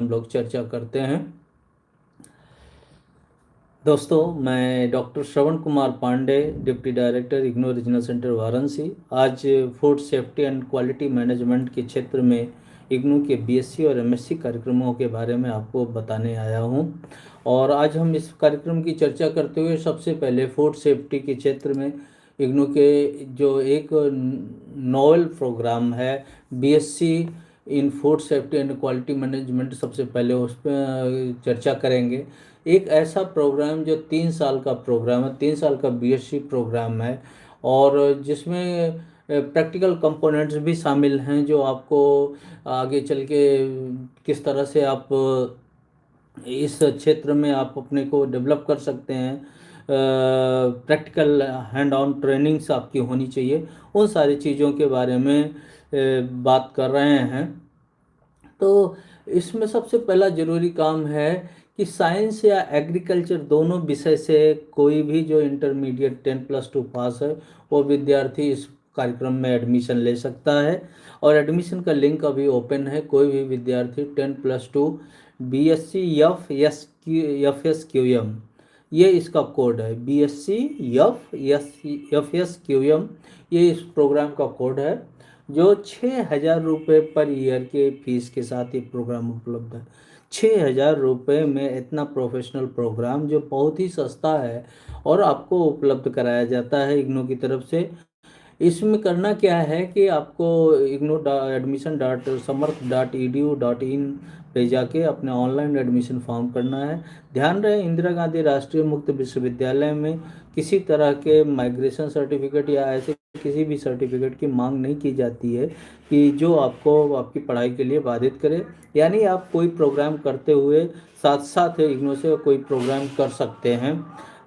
हम लोग चर्चा करते हैं। दोस्तों, मैं doctor Shravan Kumar Pandey, deputy director IGNOU regional centre Varanasi. आज food safety and quality management के क्षेत्र में इग्नू के बीएससी और एमएससी कार्यक्रमों के बारे में आपको बताने आया हूं। और आज हम इस कार्यक्रम की चर्चा करते हुए सबसे पहले फूड सेफ्टी के क्षेत्र में इग्नू के जो एक नोवेल प्रोग्राम है BSc in food safety and quality management, सबसे पहले उस पर चर्चा करेंगे। एक ऐसा प्रोग्राम जो 3 साल का प्रोग्राम है, 3 साल का बीएससी प्रोग्राम है, और जिसमें प्रैक्टिकल कंपोनेंट्स भी शामिल हैं जो आपको आगे चल के किस तरह से आप इस क्षेत्र में आप अपने को डेवलप कर सकते हैं। प्रैक्टिकल हैंड ऑन ट्रेनिंग्स आपकी होनी चाहिए, उन सारी चीज़ों के बारे में बात कर रहे हैं। तो इसमें सबसे पहला ज़रूरी काम है कि साइंस या एग्रीकल्चर दोनों विषय से कोई भी जो इंटरमीडिएट 10+2 पास है वो विद्यार्थी इस कार्यक्रम में एडमिशन ले सकता है। और एडमिशन का लिंक अभी ओपन है। कोई भी विद्यार्थी 10+2 BSc F S Q M, ये इसका कोड है, BSc F S Q M, ये इस प्रोग्राम का कोड है। जो 6,000 रुपये पर ईयर के फीस के साथ ये प्रोग्राम उपलब्ध है। 6,000 रुपये में इतना प्रोफेशनल प्रोग्राम जो बहुत ही सस्ता है और आपको उपलब्ध कराया जाता है इग्नू की तरफ से। इसमें करना क्या है कि आपको IGNOU admission dot Samarth dot E D U dot in पे जाके अपने ऑनलाइन एडमिशन फॉर्म करना है। ध्यान रहे, इंदिरा गांधी राष्ट्रीय मुक्त विश्वविद्यालय में किसी तरह के माइग्रेशन सर्टिफिकेट या ऐसे किसी भी सर्टिफिकेट की मांग नहीं की जाती है कि जो आपको आपकी पढ़ाई के लिए बाधित करे। यानी आप कोई प्रोग्राम करते हुए साथ साथ इग्नू से कोई प्रोग्राम कर सकते हैं,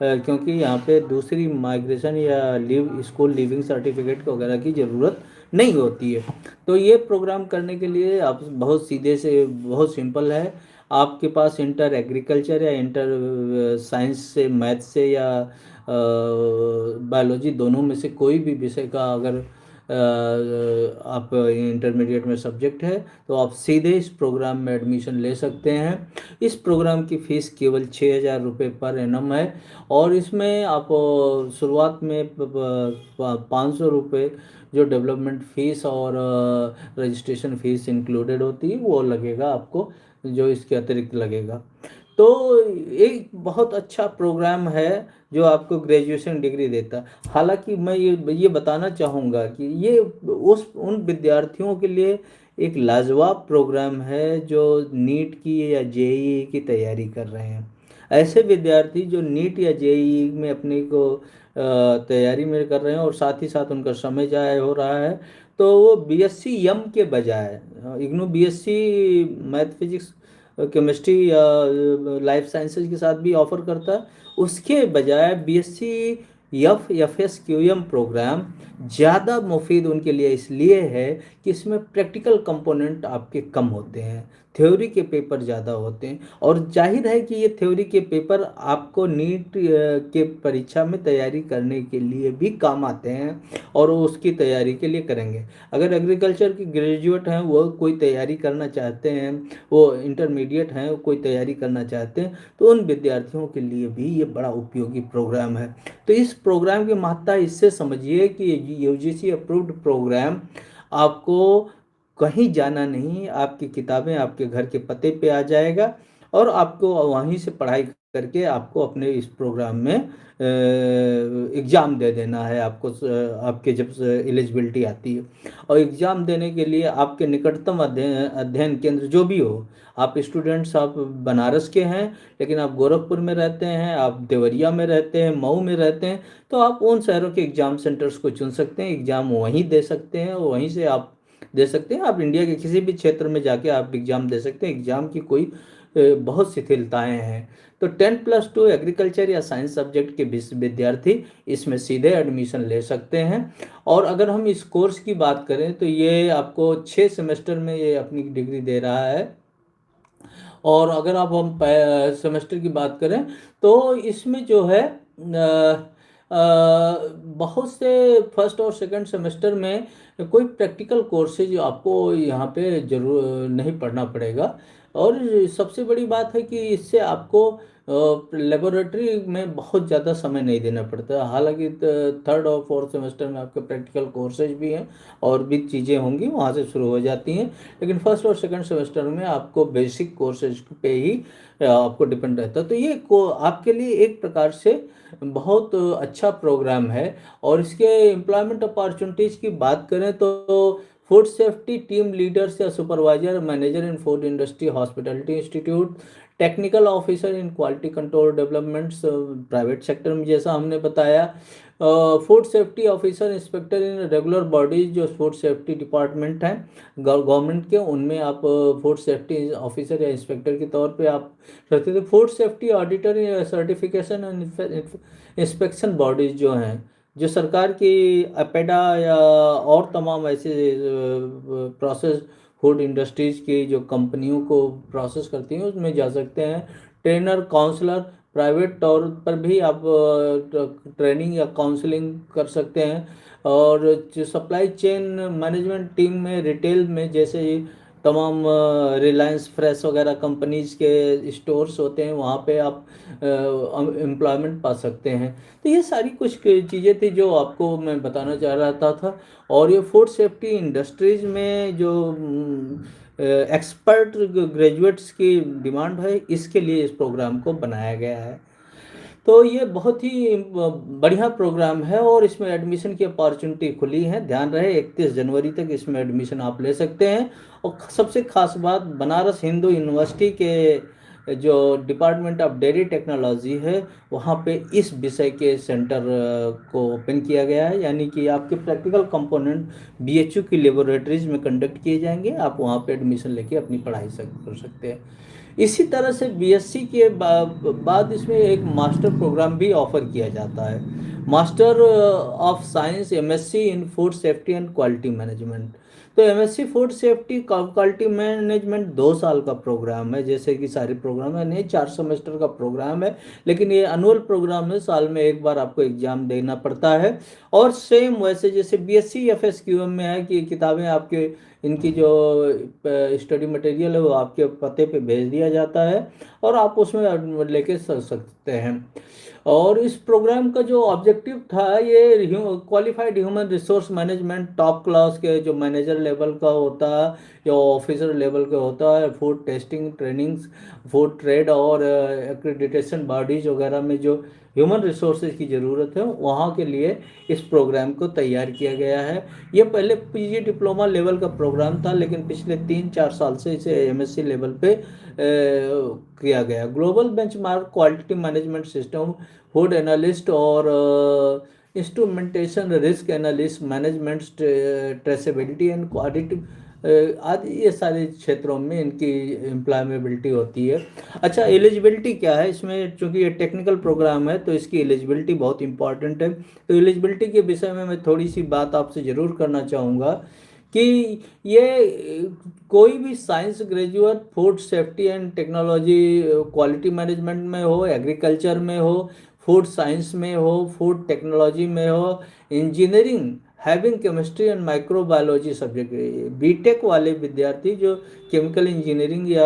क्योंकि यहाँ पे दूसरी माइग्रेशन या स्कूल लिविंग सर्टिफिकेट वगैरह की ज़रूरत नहीं होती है। तो ये प्रोग्राम करने के लिए आप बहुत सीधे से, बहुत सिंपल है। आपके पास इंटर एग्रीकल्चर या इंटर साइंस से, मैथ से या बायोलॉजी, दोनों में से कोई भी विषय का अगर आप इंटरमीडिएट में सब्जेक्ट है तो आप सीधे इस प्रोग्राम में एडमिशन ले सकते हैं। इस प्रोग्राम की फ़ीस केवल 6,000 रुपये पर एनम है। और इसमें आप शुरुआत में 500 रुपये जो डेवलपमेंट फ़ीस और रजिस्ट्रेशन फ़ीस इंक्लूडेड होती है वो लगेगा आपको, जो इसके अतिरिक्त लगेगा। तो एक बहुत अच्छा प्रोग्राम है जो आपको ग्रेजुएशन डिग्री देता है। हालांकि मैं ये बताना चाहूँगा कि ये उन विद्यार्थियों के लिए एक लाजवाब प्रोग्राम है जो नीट की या जेईई की तैयारी कर रहे हैं। ऐसे विद्यार्थी जो नीट या जेईई में अपने को तैयारी में कर रहे हैं और साथ ही साथ उनका समय जाया हो रहा है, तो वो बीएससी एम के बजाय IGNOU BSc math physics chemistry या लाइफ साइंसेज के साथ भी ऑफर करता है, उसके बजाय BSc F S Q M programme ज़्यादा मुफीद उनके लिए इसलिए है कि इसमें प्रैक्टिकल कंपोनेंट आपके कम होते हैं, थ्योरी के पेपर ज़्यादा होते हैं। और जाहिर है कि ये थ्योरी के पेपर आपको नीट के परीक्षा में तैयारी करने के लिए भी काम आते हैं और वो उसकी तैयारी के लिए करेंगे। अगर एग्रीकल्चर के ग्रेजुएट हैं, वो कोई तैयारी करना चाहते हैं, वो इंटरमीडिएट हैं, वो कोई तैयारी करना चाहते हैं, तो उन विद्यार्थियों के लिए भी ये बड़ा उपयोगी प्रोग्राम है। तो इस प्रोग्राम की महत्ता इससे समझिए कि यूजीसी अप्रूव्ड प्रोग्राम, आपको कहीं जाना नहीं, आपकी किताबें आपके घर के पते पे आ जाएगा और आपको वहीं से पढ़ाई करके आपको अपने इस प्रोग्राम में एग्ज़ाम दे देना है। आपको आपके जब एलिजिबिलिटी आती है और एग्ज़ाम देने के लिए आपके निकटतम अध्ययन केंद्र जो भी हो, आप स्टूडेंट्स आप बनारस के हैं लेकिन आप गोरखपुर में रहते हैं, आप देवरिया में रहते हैं, मऊ में रहते हैं, तो आप उन शहरों के एग्ज़ाम सेंटर्स को चुन सकते हैं, एग्ज़ाम वहीं दे सकते हैं, वहीं से आप दे सकते हैं। आप इंडिया के किसी भी क्षेत्र में जाके आप एग्ज़ाम दे सकते हैं। एग्ज़ाम की कोई बहुत शिथिलताएं हैं। तो 10+2 एग्रीकल्चर या साइंस सब्जेक्ट के विद्यार्थी इसमें सीधे एडमिशन ले सकते हैं। और अगर हम इस कोर्स की बात करें तो ये आपको 6 सेमेस्टर में ये अपनी डिग्री दे रहा है। और अगर आप हम सेमेस्टर की बात करें तो इसमें जो है बहुत से फर्स्ट और सेकंड सेमेस्टर में कोई प्रैक्टिकल कोर्सेज आपको यहाँ पे जरूर नहीं पढ़ना पड़ेगा। और सबसे बड़ी बात है कि इससे आपको लेबोरेटरी में बहुत ज़्यादा समय नहीं देना पड़ता। हालांकि थर्ड और फोर्थ सेमेस्टर में आपके प्रैक्टिकल कोर्सेज भी हैं और भी चीज़ें होंगी, वहाँ से शुरू हो जाती हैं, लेकिन फर्स्ट और सेकंड सेमेस्टर में आपको बेसिक कोर्सेज पे ही आपको डिपेंड रहता है। तो ये को आपके लिए एक प्रकार से बहुत अच्छा प्रोग्राम है। और इसके एम्प्लॉयमेंट अपॉर्चुनिटीज़ की बात करें तो फूड सेफ्टी टीम लीडर्स या supervisor manager in food industry hospitality institute, technical officer in quality control developments private sector में जैसा हमने बताया, food safety officer inspector in regular bodies जो फूड सेफ्टी डिपार्टमेंट हैं गवर्नमेंट के, उनमें आप फूड सेफ्टी ऑफिसर या इंस्पेक्टर के तौर पे आप रहते थे। Food safety auditor certification inspection bodies जो हैं, जो सरकार की अपेडा या और तमाम ऐसे प्रोसेस फूड इंडस्ट्रीज की जो कंपनियों को प्रोसेस करती हैं, उसमें जा सकते हैं। ट्रेनर काउंसलर प्राइवेट तौर पर भी आप ट्रेनिंग या काउंसलिंग कर सकते हैं। और जो सप्लाई चेन मैनेजमेंट टीम में रिटेल में जैसे तमाम रिलायंस फ्रेश वगैरह कंपनीज के स्टोर्स होते हैं, वहाँ पे आप एम्प्लॉयमेंट पा सकते हैं। तो ये सारी कुछ चीज़ें थी जो आपको मैं बताना चाह रहा था। और ये फूड सेफ्टी इंडस्ट्रीज में जो एक्सपर्ट ग्रेजुएट्स की डिमांड है, इसके लिए इस प्रोग्राम को बनाया गया है। तो ये बहुत ही बढ़िया प्रोग्राम है और इसमें एडमिशन की अपॉर्चुनिटी खुली है। ध्यान रहे 31 जनवरी तक इसमें एडमिशन आप ले सकते हैं। और सबसे खास बात, बनारस हिंदू यूनिवर्सिटी के जो डिपार्टमेंट ऑफ डेयरी टेक्नोलॉजी है, वहाँ पे इस विषय के सेंटर को ओपन किया गया है। यानी कि आपके प्रैक्टिकल कंपोनेंट बीएचयू की लेबोरेटरीज में कंडक्ट किए जाएंगे, आप वहाँ पे एडमिशन लेके अपनी पढ़ाई कर सकते हैं। इसी तरह से बीएससी के बाद इसमें एक मास्टर प्रोग्राम भी ऑफर किया जाता है, master of science MSc in food safety and quality management. तो MSc food safety quality management 2 साल का प्रोग्राम है, जैसे कि सारे प्रोग्राम है नहीं, 4 सेमेस्टर का प्रोग्राम है, लेकिन ये एनुअल प्रोग्राम है, साल में एक बार आपको एग्जाम देना पड़ता है। और सेम वैसे जैसे बीएससी एफएसक्यूएम में है कि किताबें आपके इनकी जो स्टडी मटेरियल है वो आपके पते पे भेज दिया जाता है और आप उसमें लेके चल सकते हैं। और इस प्रोग्राम का जो ऑब्जेक्टिव था, ये qualified human resource management top class के जो मैनेजर लेवल का होता है या ऑफिसर लेवल का होता है, food testing trainings, food trade और एक्रेडिटेशन बॉडीज वगैरह में जो ह्यूमन रिसोर्सेज की ज़रूरत है, वहाँ के लिए इस प्रोग्राम को तैयार किया गया है। ये पहले पीजी डिप्लोमा लेवल का प्रोग्राम था, लेकिन पिछले 3-4 साल से इसे एमएससी लेवल पे किया गया। Global benchmark quality management system, food analyst और instrumentation risk analyst management traceability and audit आदि, ये सारे क्षेत्रों में इनकी एम्प्लॉयमेबिलिटी होती है। अच्छा, एलिजिबिलिटी क्या है इसमें? चूंकि ये टेक्निकल प्रोग्राम है तो इसकी एलिजिबिलिटी बहुत इंपॉर्टेंट है। तो एलिजिबिलिटी के विषय में मैं थोड़ी सी बात आपसे ज़रूर करना चाहूँगा कि ये कोई भी science graduate food safety and technology quality management में हो, एग्रीकल्चर में हो, फूड साइंस में हो, फूड टेक्नोलॉजी में हो, engineering having chemistry and microbiology subject, BTech वाले विद्यार्थी जो केमिकल इंजीनियरिंग या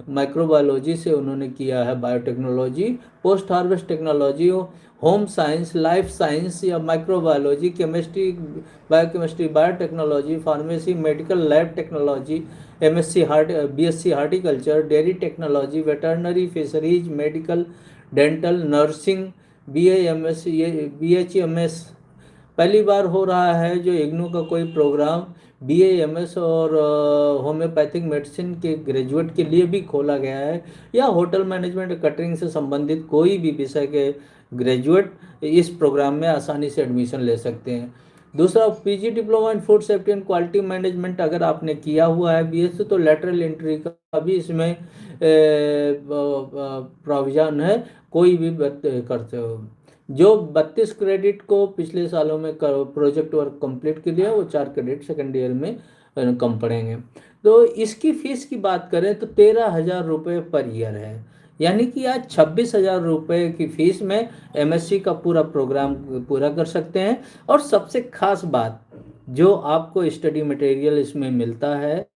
माइक्रोबायोलॉजी से उन्होंने किया है, biotechnology, post harvest technology, home science, life science या microbiology, chemistry, biochemistry, biotechnology, pharmacy, medical lab technology, MSc BSc horticulture, dairy technology, veterinary, fisheries, medical, dental, nursing, BAMS, ये बीएचएमएस पहली बार हो रहा है जो इग्नू का कोई प्रोग्राम बीएएमएस और होम्योपैथिक मेडिसिन के ग्रेजुएट के लिए भी खोला गया है, या होटल मैनेजमेंट कैटरिंग से संबंधित कोई भी विषय के ग्रेजुएट इस प्रोग्राम में आसानी से एडमिशन ले सकते हैं। दूसरा, PG diploma in food safety and quality management अगर आपने किया हुआ है बीएससी, तो लेटरल एंट्री का भी इसमें प्रोविजन है, कोई भी करते हो। जो 32 क्रेडिट को पिछले सालों में प्रोजेक्ट वर्क कंप्लीट कर लिया, वो 4 क्रेडिट सेकेंड ईयर में कम पड़ेंगे। तो इसकी फीस की बात करें तो 13,000 रुपये पर ईयर है, यानी कि आज 26,000 रुपये की फीस में एमएससी का पूरा प्रोग्राम पूरा कर सकते हैं। और सबसे खास बात, जो आपको स्टडी मटेरियल इसमें मिलता है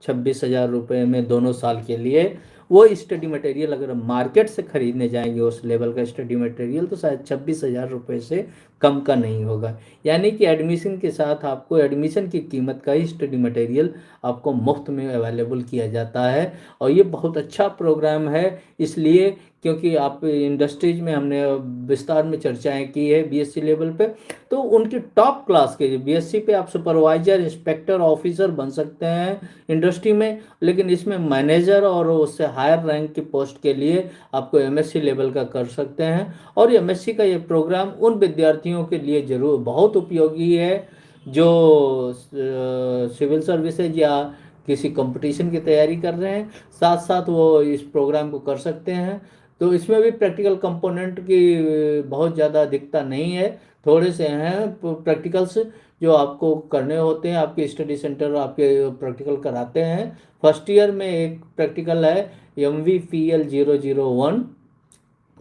26,000 रुपये में दोनों साल के लिए। वो स्टडी मटेरियल अगर मार्केट से खरीदने जाएंगे उस लेवल का स्टडी मटेरियल, तो शायद 26,000 रुपये से कम का नहीं होगा। यानी कि एडमिशन के साथ आपको एडमिशन की कीमत का ही स्टडी मटेरियल आपको मुफ्त में अवेलेबल किया जाता है। और ये बहुत अच्छा प्रोग्राम है, इसलिए क्योंकि आप इंडस्ट्रीज में हमने विस्तार में चर्चाएं की है बीएससी लेवल पे, तो उनकी टॉप क्लास के बीएससी पे आप सुपरवाइजर, इंस्पेक्टर, ऑफिसर बन सकते हैं इंडस्ट्री में, लेकिन इसमें मैनेजर और उससे हायर रैंक की पोस्ट के लिए आपको एमएससी लेवल का कर सकते हैं। और एमएससी का ये प्रोग्राम उन विद्यार्थियों के लिए जरूर बहुत उपयोगी है जो सिविल सर्विसेज या किसी कंपटीशन की तैयारी कर रहे हैं, साथ साथ वो इस प्रोग्राम को कर सकते हैं। तो इसमें भी प्रैक्टिकल कंपोनेंट की बहुत ज़्यादा दिक्कत नहीं है, थोड़े से हैं प्रैक्टिकल्स जो आपको करने होते हैं। आपके स्टडी सेंटर आपके प्रैक्टिकल कराते हैं। फर्स्ट ईयर में एक प्रैक्टिकल है MVPL 001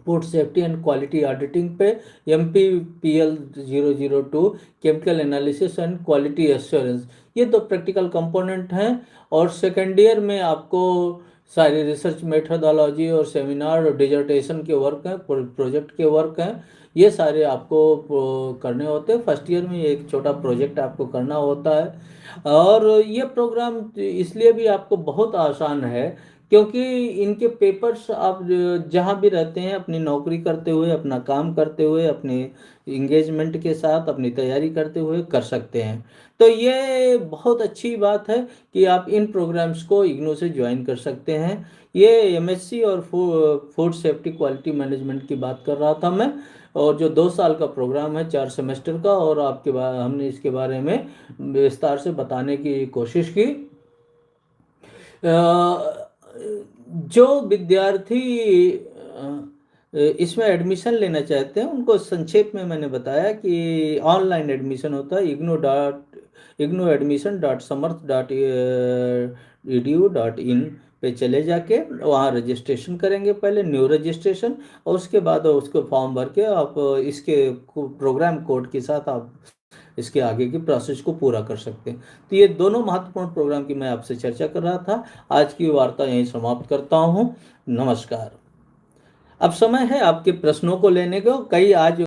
food safety and quality auditing पे, MPPL 002 chemical analysis and quality assurance. ये दो प्रैक्टिकल कंपोनेंट हैं। और सेकेंड ईयर में आपको सारी रिसर्च मेथोडोलॉजी और सेमिनार और डिजर्टेशन के वर्क हैं, प्रोजेक्ट के वर्क हैं, ये सारे आपको करने होते हैं। फर्स्ट ईयर में एक छोटा प्रोजेक्ट आपको करना होता है। और ये प्रोग्राम इसलिए भी आपको बहुत आसान है क्योंकि इनके पेपर्स आप जहाँ भी रहते हैं, अपनी नौकरी करते हुए, अपना काम करते हुए, अपने इंगेजमेंट के साथ अपनी तैयारी करते हुए कर सकते हैं। तो ये बहुत अच्छी बात है कि आप इन प्रोग्राम्स को इग्नू से ज्वाइन कर सकते हैं। ये एमएससी और फूड सेफ्टी क्वालिटी मैनेजमेंट की बात कर रहा था मैं, और जो 2 साल का प्रोग्राम है, 4 सेमेस्टर का, और आपके हमने इसके बारे में विस्तार से बताने की कोशिश की। जो विद्यार्थी इसमें एडमिशन लेना चाहते हैं उनको संक्षेप में मैंने बताया कि ऑनलाइन एडमिशन होता है ignou.samarth.edu.in पे चले जाके वहाँ रजिस्ट्रेशन करेंगे, पहले न्यू रजिस्ट्रेशन, और उसके बाद उसको फॉर्म भर के आप इसके प्रोग्राम कोड के साथ आप इसके आगे की प्रोसेस को पूरा कर सकते हैं। तो ये दोनों महत्वपूर्ण प्रोग्राम की मैं आपसे चर्चा कर रहा था। आज की वार्ता यहीं समाप्त करता हूँ। नमस्कार। अब समय है आपके प्रश्नों को लेने को। कई आज